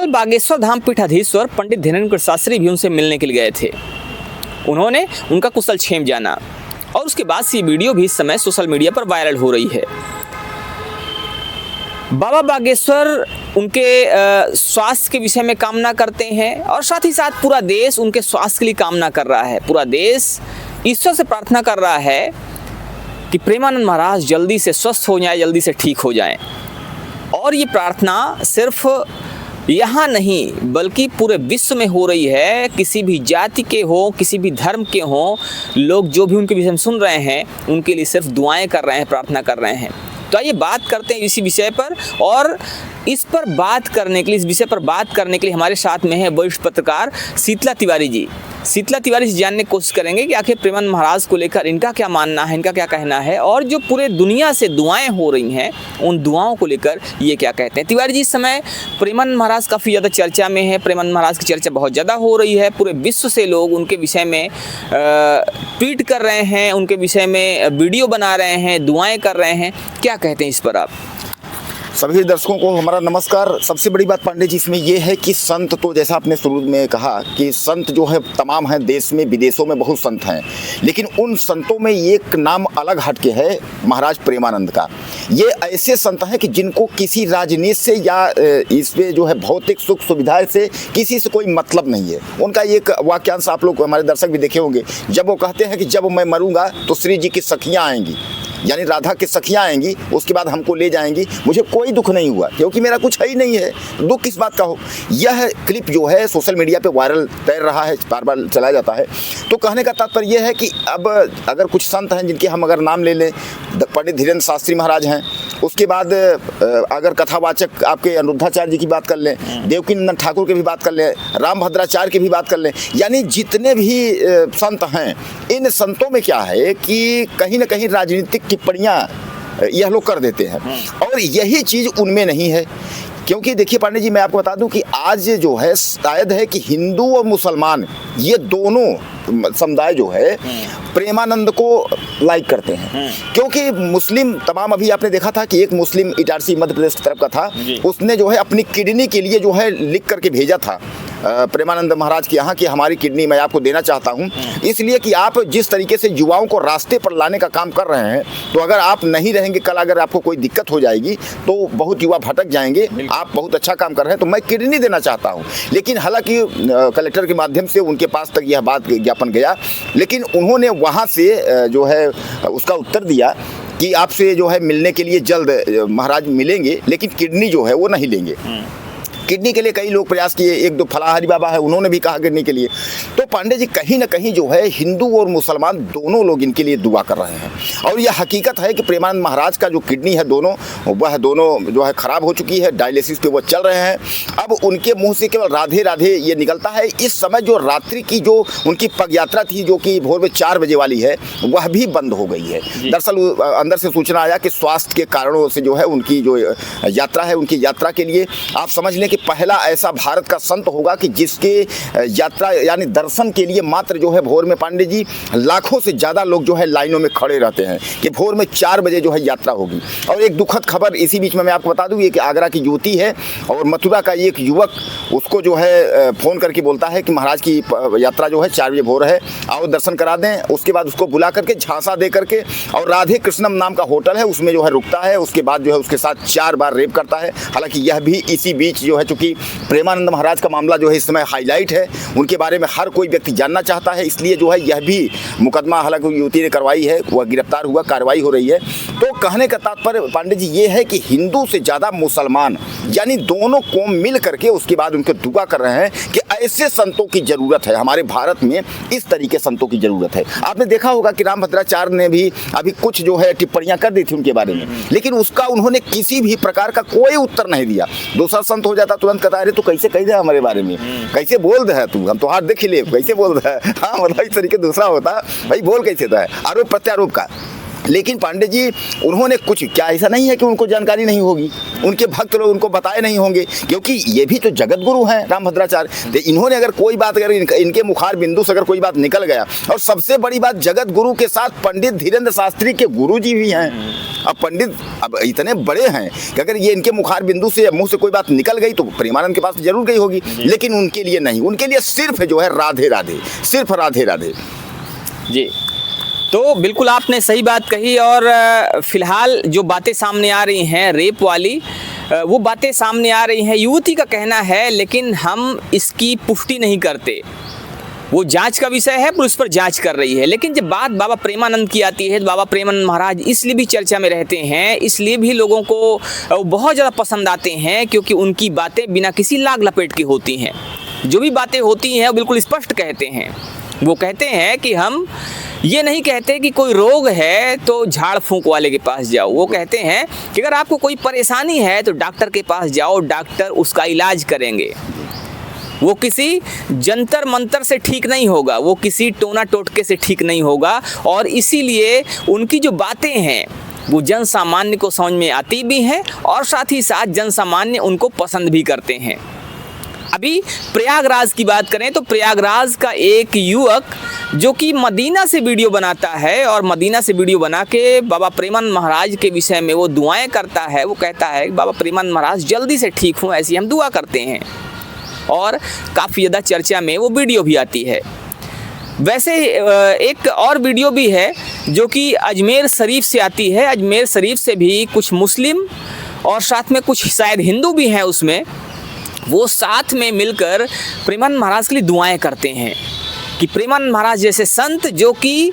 कल बागेश्वर धाम पीठाधीश्वर पंडित धीरेन्द्र शास्त्री भी उनसे मिलने के लिए गए थे। उन्होंने उनका कुशलक्षेम जाना और उसके बाद से ये वीडियो भी इस समय सोशल मीडिया पर वायरल हो रही है। बाबा बागेश्वर उनके स्वास्थ्य के विषय में कामना करते हैं और साथ ही साथ पूरा देश उनके स्वास्थ्य के लिए कामना कर रहा है। पूरा देश ईश्वर से प्रार्थना कर रहा है कि प्रेमानंद महाराज जल्दी से स्वस्थ हो जाएं, जल्दी से ठीक हो जाएं। और ये प्रार्थना सिर्फ यहाँ नहीं बल्कि पूरे विश्व में हो रही है। किसी भी जाति के हो, किसी भी धर्म के हो, लोग जो भी उनके विषय में सुन रहे हैं उनके लिए सिर्फ दुआएं कर रहे हैं, प्रार्थना कर रहे हैं। तो आइए बात करते हैं इसी विषय पर। और इस पर बात करने के लिए, इस विषय पर बात करने के लिए हमारे साथ में है वरिष्ठ पत्रकार शीतला तिवारी जी। शीतला तिवारी से जानने की कोशिश करेंगे कि आखिर प्रेमानंद महाराज को लेकर इनका क्या मानना है, इनका क्या कहना है और जो पूरे दुनिया से दुआएं हो रही हैं उन दुआओं को लेकर ये क्या कहते हैं। तिवारी जी, इस समय प्रेमानंद महाराज काफ़ी ज़्यादा चर्चा में है। प्रेमानंद महाराज की चर्चा बहुत ज़्यादा हो रही है। पूरे विश्व से लोग उनके विषय में ट्वीट कर रहे हैं, उनके विषय में वीडियो बना रहे हैं, दुआएँ कर रहे हैं। क्या कहते हैं इस पर आप? सभी दर्शकों को हमारा नमस्कार। सबसे बड़ी बात पांडे जी इसमें यह है कि संत, तो जैसा आपने शुरू में कहा कि संत जो है तमाम हैं, देश में विदेशों में बहुत संत हैं, लेकिन उन संतों में एक नाम अलग हटके है महाराज प्रेमानंद का। ये ऐसे संत हैं कि जिनको किसी राजनीति से या इसमें जो है भौतिक सुख सुविधा से किसी से कोई मतलब नहीं है। उनका एक वाक्यांश आप लोग हमारे दर्शक भी देखे होंगे, जब वो कहते हैं कि जब मैं मरूंगा तो श्री जी की सखियाँ आएंगी, यानी राधा की सखियाँ आएंगी, उसके बाद हमको ले जाएंगी, मुझे कोई दुख नहीं हुआ क्योंकि मेरा कुछ है ही नहीं है, दुख किस बात का हो। यह क्लिप जो है सोशल मीडिया पे वायरल तैर रहा है, बार बार चलाया जाता है। तो कहने का तात्पर्य यह है कि अब अगर कुछ संत हैं जिनके हम अगर नाम ले लें, पंडित धीरेन्द्र शास्त्री महाराज हैं, उसके बाद अगर कथावाचक आपके अनिरुद्धाचार्य जी की बात कर लें, देवकीनंदन ठाकुर की भी बात कर लें, रामभद्राचार्य की भी बात कर लें, यानी जितने भी संत हैं, इन संतों में क्या है कि कहीं ना कहीं राजनीतिक टिप्पणियाँ यह लोग कर देते हैं और यही चीज़ उनमें नहीं है। क्योंकि देखिए पांडे जी, मैं आपको बता दूं कि आज जो है शायद है कि हिंदू और मुसलमान ये दोनों समुदाय जो है प्रेमानंद को लाइक करते हैं। क्योंकि मुस्लिम तमाम, अभी आपने देखा था कि एक मुस्लिम इटारसी मध्य प्रदेश की तरफ का था, उसने जो है अपनी किडनी के लिए जो है लिख करके भेजा था प्रेमानंद महाराज के यहाँ कि हमारी किडनी मैं आपको देना चाहता हूँ, इसलिए कि आप जिस तरीके से युवाओं को रास्ते पर लाने का काम कर रहे हैं, तो अगर आप नहीं रहेंगे, कल अगर आपको कोई दिक्कत हो जाएगी तो बहुत युवा भटक जाएंगे। आप बहुत अच्छा काम कर रहे हैं, तो मैं किडनी देना चाहता हूँ। लेकिन हालांकि कलेक्टर के माध्यम से उनके पास तक यह बात ज्ञापन गया, लेकिन उन्होंने वहाँ से जो है उसका उत्तर दिया कि आपसे जो है मिलने के लिए जल्द महाराज मिलेंगे, लेकिन किडनी जो है वो नहीं लेंगे। किडनी के लिए कई लोग प्रयास किए, एक दो फलाहारी बाबा है, उन्होंने भी कहा किडनी के लिए। तो पांडे जी, कहीं ना कहीं जो है हिंदू और मुसलमान दोनों लोग इनके लिए दुआ कर रहे हैं। और यह हकीकत है कि प्रेमानंद महाराज का जो किडनी है वह दोनों जो है खराब हो चुकी है, डायलिसिस पे वो चल रहे हैं। अब उनके मुंह से केवल राधे राधे ये निकलता है। इस समय जो रात्रि की जो उनकी पग यात्रा थी, जो कि भोर में 4 बजे वाली है, वह भी बंद हो गई है। दरअसल अंदर से सूचना आया कि स्वास्थ्य के कारणों से जो है उनकी जो यात्रा है, उनकी यात्रा के लिए आप समझ लें कि पहला ऐसा भारत का संत होगा कि जिसके यात्रा यानी दर्शन के लिए मात्र जो है भोर में पांडे जी लाखों से ज़्यादा लोग जो है लाइनों में खड़े रहते हैं कि भोर में 4 बजे जो है यात्रा होगी। और एक दुखद खबर इसी बीच में मैं आपको बता दूं, ये कि आगरा की युवती है और मथुरा का एक युवक उसको जो है फ़ोन करके बोलता है कि महाराज की यात्रा जो है 4 बजे भोर है, आओ दर्शन करा दें। उसके बाद उसको बुला करके झांसा दे करके और राधे कृष्णम नाम का होटल है उसमें जो है रुकता है। उसके बाद जो है उसके साथ 4 बार रेप करता है। हालांकि यह भी इसी बीच जो है, चूँकि प्रेमानंद महाराज का मामला जो है इस समय हाईलाइट है, उनके बारे में हर कोई व्यक्ति जानना चाहता है, इसलिए जो है यह भी मुकदमा हालांकि युवती ने करवाई है, वह गिरफ्तार हुआ, कार्रवाई हो रही है। तो कहने का तात्पर्य पांडे जी ये है कि हिंदू से ज़्यादा मुसलमान यानी दोनों कौम मिल करके उसके बाद उनके दुआ कर रहे हैं कि ऐसे संतों की ज़रूरत है, हमारे भारत में इस तरीके संतों की ज़रूरत है। आपने देखा होगा कि रामभद्राचार्य ने भी अभी कुछ जो है टिप्पणियाँ कर दी थी उनके बारे में, लेकिन उसका उन्होंने किसी भी प्रकार का कोई उत्तर नहीं दिया। दूसरा संत हो जाता तुरंत कहता है तो कैसे कह दे हमारे बारे में, कैसे बोल रहा है तू, हम तो हाथ देख ले कैसे बोल रहा है। हाँ मतलब इस तरीके दूसरा होता भाई, बोल कैसे था, आरोप प्रत्यारोप का। लेकिन पांडे जी उन्होंने कुछ, क्या ऐसा नहीं है कि उनको जानकारी नहीं होगी, उनके भक्त लोग उनको बताए नहीं होंगे, क्योंकि ये भी तो जगत गुरु हैं रामभद्राचार्य। तो इन्होंने अगर कोई बात, अगर इनके मुखार बिंदु से अगर कोई बात निकल गया, और सबसे बड़ी बात जगत गुरु के साथ पंडित धीरेन्द्र शास्त्री के गुरु जी भी हैं। अब पंडित अब इतने बड़े हैं कि अगर ये इनके मुखार बिंदु से मुंह से कोई बात निकल गई तो प्रेमानंद के पास जरूर गई होगी, लेकिन उनके लिए नहीं, उनके लिए सिर्फ जो है राधे राधे, सिर्फ राधे राधे। जी, तो बिल्कुल आपने सही बात कही। और फिलहाल जो बातें सामने आ रही हैं रेप वाली, वो बातें सामने आ रही हैं, युवती का कहना है, लेकिन हम इसकी पुष्टि नहीं करते। वो जांच का विषय है, पुलिस पर जांच कर रही है। लेकिन जब बात बाबा प्रेमानंद की आती है तो बाबा प्रेमानंद महाराज इसलिए भी चर्चा में रहते हैं, इसलिए भी लोगों को बहुत ज़्यादा पसंद आते हैं, क्योंकि उनकी बातें बिना किसी लाग लपेट की होती हैं। जो भी बातें होती हैं वो बिल्कुल स्पष्ट कहते हैं। वो कहते हैं कि हम ये नहीं कहते कि कोई रोग है तो झाड़ फूंक वाले के पास जाओ। वो कहते हैं कि अगर आपको कोई परेशानी है तो डॉक्टर के पास जाओ, डॉक्टर उसका इलाज करेंगे। वो किसी जंतर मंतर से ठीक नहीं होगा, वो किसी टोना टोटके से ठीक नहीं होगा। और इसीलिए उनकी जो बातें हैं वो जन सामान्य को समझ में आती भी हैं, और साथ ही साथ जन सामान्य उनको पसंद भी करते हैं। अभी प्रयागराज की बात करें तो प्रयागराज का एक युवक जो कि मदीना से वीडियो बनाता है, और मदीना से वीडियो बना के बाबा प्रेमानंद महाराज के विषय में वो दुआएं करता है। वो कहता है कि बाबा प्रेमानंद महाराज जल्दी से ठीक हों, ऐसी हम दुआ करते हैं। और काफ़ी ज़्यादा चर्चा में वो वीडियो भी आती है। वैसे एक और वीडियो भी है जो कि अजमेर शरीफ से आती है। अजमेर शरीफ से भी कुछ मुस्लिम और साथ में कुछ शायद हिंदू भी हैं उसमें, वो साथ में मिलकर प्रेमानंद महाराज के लिए दुआएं करते हैं कि प्रेमानंद महाराज जैसे संत जो कि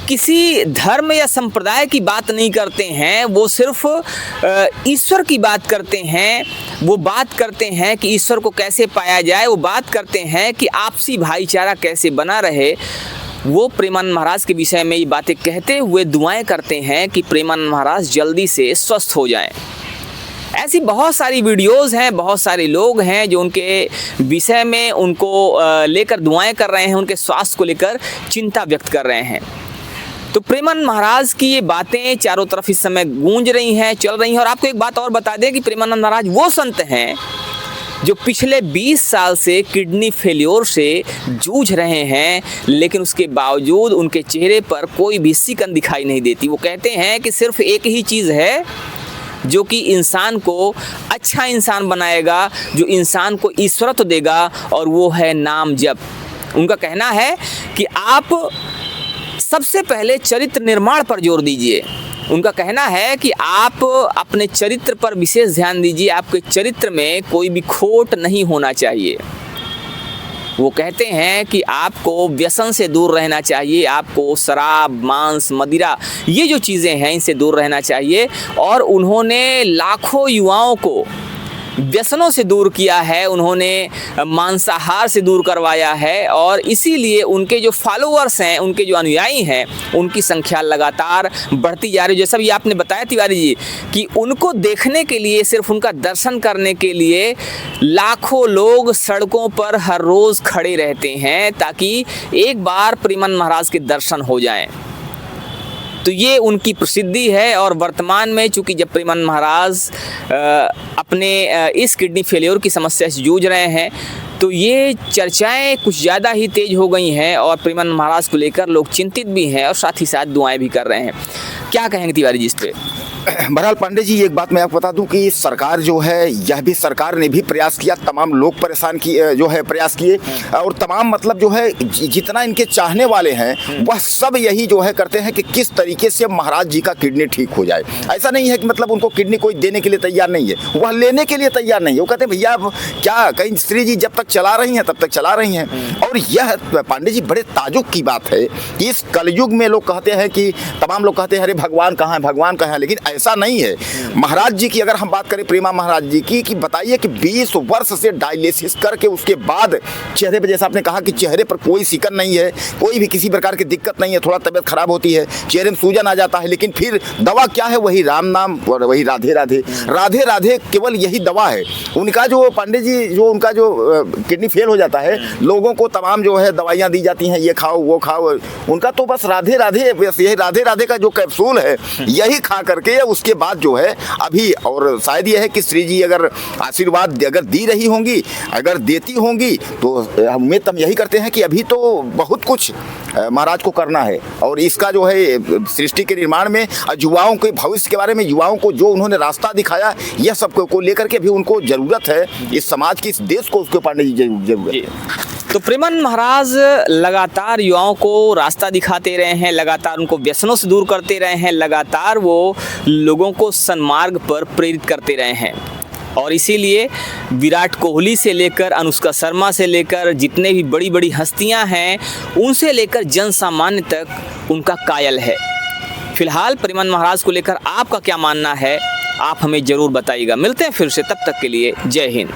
किसी धर्म या संप्रदाय की बात नहीं करते हैं, वो सिर्फ ईश्वर की बात करते हैं। वो बात करते हैं कि ईश्वर को कैसे पाया जाए, वो बात करते हैं कि आपसी भाईचारा कैसे बना रहे। वो प्रेमानंद महाराज के विषय में ये बातें कहते हुए दुआएं करते हैं कि प्रेमानंद महाराज जल्दी से स्वस्थ हो जाएं। ऐसी बहुत सारी वीडियोस हैं, बहुत सारे लोग हैं जो उनके विषय में उनको लेकर दुआएं कर रहे हैं, उनके स्वास्थ्य को लेकर चिंता व्यक्त कर रहे हैं। तो प्रेमानंद महाराज की ये बातें चारों तरफ इस समय गूंज रही हैं, चल रही हैं। और आपको एक बात और बता दें कि प्रेमानंद महाराज वो संत हैं जो पिछले 20 साल से किडनी फेल्योर से जूझ रहे हैं, लेकिन उसके बावजूद उनके चेहरे पर कोई भी सिकन दिखाई नहीं देती। वो कहते हैं कि सिर्फ एक ही चीज़ है जो कि इंसान को अच्छा इंसान बनाएगा, जो इंसान को ईश्वरत्व देगा, और वो है नाम जप। उनका कहना है कि आप सबसे पहले चरित्र निर्माण पर जोर दीजिए। उनका कहना है कि आप अपने चरित्र पर विशेष ध्यान दीजिए, आपके चरित्र में कोई भी खोट नहीं होना चाहिए। वो कहते हैं कि आपको व्यसन से दूर रहना चाहिए, आपको शराब, मांस, मदिरा, ये जो चीज़ें हैं इनसे दूर रहना चाहिए। और उन्होंने लाखों युवाओं को व्यसनों से दूर किया है, उन्होंने मांसाहार से दूर करवाया है, और इसीलिए उनके जो फॉलोअर्स हैं, उनके जो अनुयायी हैं, उनकी संख्या लगातार बढ़ती जा रही है। जैसा भी आपने बताया तिवारी जी कि उनको देखने के लिए, सिर्फ उनका दर्शन करने के लिए लाखों लोग सड़कों पर हर रोज़ खड़े रहते हैं ताकि एक बार प्रेमानंद महाराज के दर्शन हो जाएं। तो ये उनकी प्रसिद्धि है। और वर्तमान में चूँकि जब प्रेमानंद महाराज अपने इस किडनी फेलियर की समस्या से जूझ रहे हैं, तो ये चर्चाएं कुछ ज़्यादा ही तेज़ हो गई हैं, और प्रेमानंद महाराज को लेकर लोग चिंतित भी हैं और साथ ही साथ दुआएं भी कर रहे हैं। क्या कहेंगे तिवारी जी इस पर? बहरहाल पांडे जी, एक बात मैं आपको बता दूं कि सरकार जो है, यह भी सरकार ने भी प्रयास किया, तमाम लोग परेशान किए, जो है प्रयास किए, और तमाम मतलब जो है जितना इनके चाहने वाले हैं वह सब यही जो है करते हैं कि किस तरीके से महाराज जी का किडनी ठीक हो जाए। ऐसा नहीं है कि मतलब उनको किडनी कोई देने के लिए तैयार नहीं है, वह लेने के लिए तैयार नहीं है। वो कहते हैं भैया अब क्या, कहीं स्त्री जी जब तक चला रही हैं तब तक चला रही हैं। और यह पांडे जी बड़े ताजुब की बात है कि इस कलयुग में लोग कहते हैं कि तमाम लोग कहते हैं अरे भगवान कहाँ है, भगवान कहाँ है, लेकिन ऐसा नहीं है। महाराज जी की अगर हम बात करें, प्रेमा महाराज जी की, कि बताइए कि 20 वर्ष से डायलिसिस करके उसके बाद चेहरे पे, जैसा आपने कहा कि चेहरे पर कोई सिकन नहीं है, कोई भी किसी प्रकार की दिक्कत नहीं है, थोड़ा तबीयत खराब होती है, चेहरे में सूजन आ जाता है, लेकिन फिर दवा क्या है? वही राम नाम और वही राधे राधे, राधे राधे, केवल यही दवा है। उनका जो पांडे जी, जो उनका जो किडनी फेल हो जाता है, लोगों को तमाम जो है दवाइयाँ दी जाती हैं, ये खाओ वो खाओ, उनका तो बस राधे राधे, बस यही राधे राधे का जो कैप्सूल है यही खा करके उसके बाद जो है अभी, और शायद ये है कि श्री जी अगर आशीर्वाद अगर दी रही होंगी, अगर देती होंगी, तो उम्मीद हम यही करते हैं कि अभी तो बहुत कुछ महाराज को करना है। और इसका जो है सृष्टि के निर्माण में, युवाओं के भविष्य के बारे में, युवाओं को जो उन्होंने रास्ता दिखाया, यह सब को लेकर के भी उनको जरूरत है, इस समाज की, इस देश को उसके पांडे जी जरूरत है। तो प्रेमानंद महाराज लगातार युवाओं को रास्ता दिखाते रहे हैं, लगातार उनको व्यसनों से दूर करते रहे हैं, लगातार वो लोगों को सन्मार्ग पर प्रेरित करते रहे हैं। और इसीलिए विराट कोहली से लेकर अनुष्का शर्मा से लेकर जितने भी बड़ी बड़ी हस्तियां हैं, उनसे लेकर जन सामान्य तक उनका कायल है। फिलहाल प्रेमानंद महाराज को लेकर आपका क्या मानना है, आप हमें ज़रूर बताइएगा। मिलते हैं फिर से, तब तक के लिए जय हिंद।